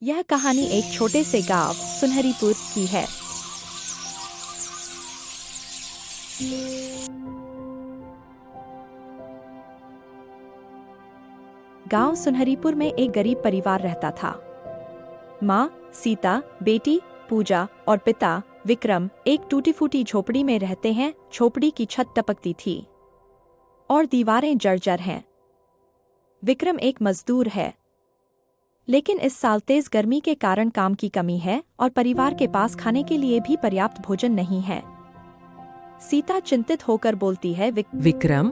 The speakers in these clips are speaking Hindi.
यह कहानी एक छोटे से गांव सुनहरीपुर की है। गांव सुनहरीपुर में एक गरीब परिवार रहता था। माँ सीता, बेटी पूजा और पिता विक्रम एक टूटी फूटी झोपड़ी में रहते हैं। झोपड़ी की छत टपकती थी और दीवारें जर्जर हैं। विक्रम एक मजदूर है, लेकिन इस साल तेज गर्मी के कारण काम की कमी है और परिवार के पास खाने के लिए भी पर्याप्त भोजन नहीं है। सीता चिंतित होकर बोलती है, विक्रम,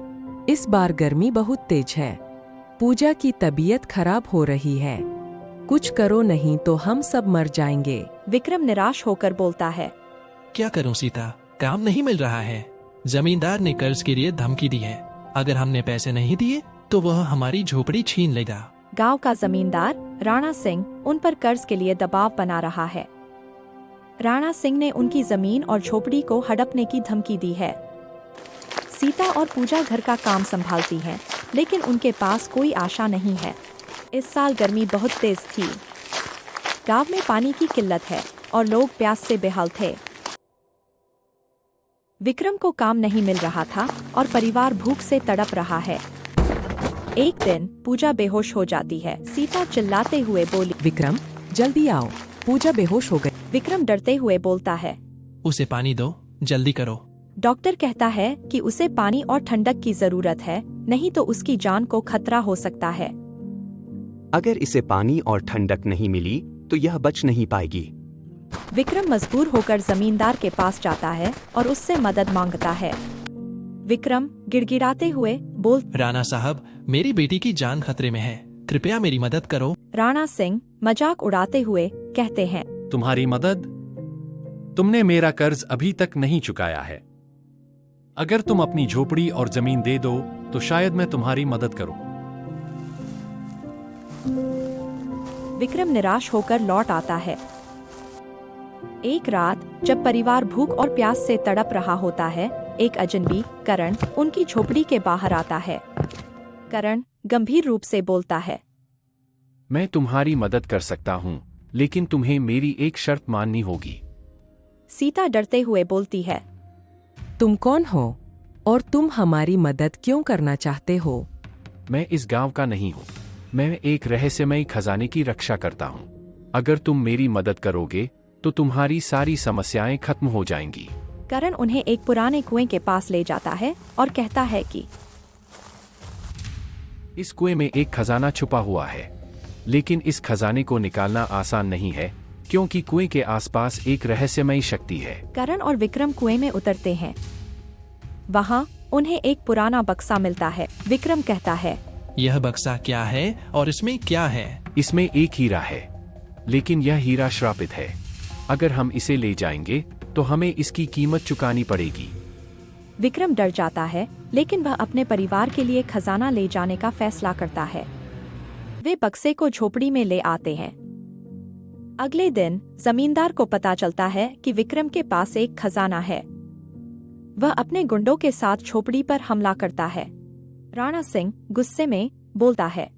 इस बार गर्मी बहुत तेज है। पूजा की तबीयत खराब हो रही है। कुछ करो, नहीं तो हम सब मर जाएंगे। विक्रम निराश होकर बोलता है, क्या करूं सीता, काम नहीं मिल रहा है। जमींदार ने कर्ज के लिए धमकी दी है। अगर हमने पैसे नहीं दिए तो वह हमारी झोपड़ी छीन लेगा। गांव का जमींदार राणा सिंह उन पर कर्ज के लिए दबाव बना रहा है। राणा सिंह ने उनकी जमीन और झोपड़ी को हड़पने की धमकी दी है। सीता और पूजा घर का काम संभालती हैं, लेकिन उनके पास कोई आशा नहीं है। इस साल गर्मी बहुत तेज थी। गांव में पानी की किल्लत है और लोग प्यास से बेहाल थे। विक्रम को काम नहीं मिल रहा था और परिवार भूख से तड़प रहा है। एक दिन पूजा बेहोश हो जाती है। सीता चिल्लाते हुए बोली, विक्रम, जल्दी आओ, पूजा बेहोश हो गई। विक्रम डरते हुए बोलता है, उसे पानी दो, जल्दी करो। डॉक्टर कहता है कि उसे पानी और ठंडक की जरूरत है, नहीं तो उसकी जान को खतरा हो सकता है। अगर इसे पानी और ठंडक नहीं मिली तो यह बच नहीं पाएगी। विक्रम मजबूर होकर जमींदार के पास जाता है और उससे मदद मांगता है। विक्रम गिड़गिड़ाते हुए राणा साहब, मेरी बेटी की जान खतरे में है, कृपया मेरी मदद करो। राणा सिंह मजाक उड़ाते हुए कहते हैं, तुम्हारी मदद? तुमने मेरा कर्ज अभी तक नहीं चुकाया है। अगर तुम अपनी झोपड़ी और जमीन दे दो तो शायद मैं तुम्हारी मदद करूं। विक्रम निराश होकर लौट आता है। एक रात जब परिवार भूख और प्यास से तड़प रहा होता है, एक अजनबी करण उनकी झोपड़ी के बाहर आता है। करण गंभीर रूप से बोलता है, मैं तुम्हारी मदद कर सकता हूं, लेकिन तुम्हें मेरी एक शर्त माननी होगी। सीता डरते हुए बोलती है, तुम कौन हो और तुम हमारी मदद क्यों करना चाहते हो? मैं इस गांव का नहीं हूं। मैं एक रहस्यमयी खजाने की रक्षा करता हूं। अगर तुम मेरी मदद करोगे तो तुम्हारी सारी समस्याएं खत्म हो जाएंगी। करण उन्हें एक पुराने कुएं के पास ले जाता है और कहता है कि इस कुएं में एक खजाना छुपा हुआ है, लेकिन इस खजाने को निकालना आसान नहीं है, क्योंकि कुएं के आसपास एक रहस्यमयी शक्ति है। करण और विक्रम कुएं में उतरते हैं। वहाँ उन्हें एक पुराना बक्सा मिलता है। विक्रम कहता है, यह बक्सा क्या है और इसमें क्या है? इसमें एक हीरा है, लेकिन यह हीरा श्रापित है। अगर हम इसे ले जाएंगे तो हमें इसकी कीमत चुकानी पड़ेगी। विक्रम डर जाता है, लेकिन वह अपने परिवार के लिए खजाना ले जाने का फैसला करता है। वे बक्से को झोपड़ी में ले आते हैं। अगले दिन जमींदार को पता चलता है कि विक्रम के पास एक खजाना है। वह अपने गुंडों के साथ झोपड़ी पर हमला करता है। राणा सिंह गुस्से में बोलता है,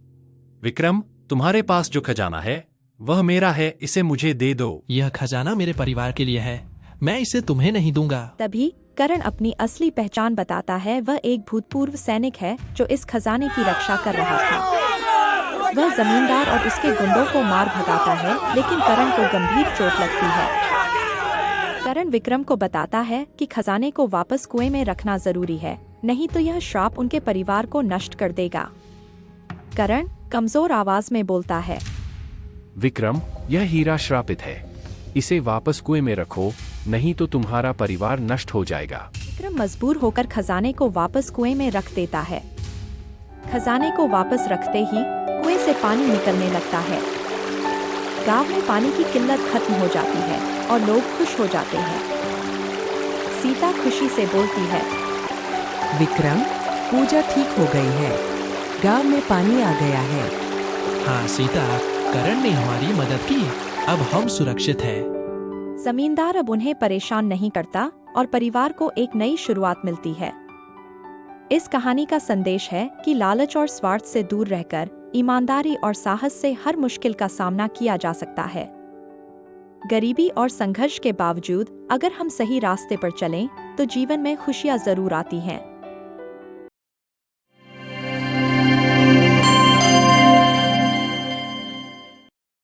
विक्रम, तुम्हारे पास जो खजाना है वह मेरा है, इसे मुझे दे दो। यह खजाना मेरे परिवार के लिए है, मैं इसे तुम्हें नहीं दूंगा। तभी करण अपनी असली पहचान बताता है। वह एक भूतपूर्व सैनिक है जो इस खजाने की रक्षा कर रहा था। वह जमींदार और उसके गुंडों को मार भगाता है, लेकिन करण को गंभीर चोट लगती है। करण विक्रम को बताता है कि खजाने को वापस कुएं में रखना जरूरी है, नहीं तो यह श्राप उनके परिवार को नष्ट कर देगा। करण कमजोर आवाज में बोलता है, विक्रम, यह हीरा श्रापित है, इसे वापस कुएं में रखो, नहीं तो तुम्हारा परिवार नष्ट हो जाएगा। विक्रम मजबूर होकर खजाने को वापस कुएं में रख देता है। खजाने को वापस रखते ही कुएं से पानी निकलने लगता है। गांव में पानी की किल्लत खत्म हो जाती है और लोग खुश हो जाते हैं। सीता खुशी से बोलती है, विक्रम, पूजा ठीक हो गई है, गांव में पानी आ गया है। हाँ सीता, करण ने हमारी मदद की, अब हम सुरक्षित हैं। जमींदार अब उन्हें परेशान नहीं करता और परिवार को एक नई शुरुआत मिलती है। इस कहानी का संदेश है कि लालच और स्वार्थ से दूर रहकर ईमानदारी और साहस से हर मुश्किल का सामना किया जा सकता है। गरीबी और संघर्ष के बावजूद अगर हम सही रास्ते पर चलें तो जीवन में खुशियां जरूर आती हैं।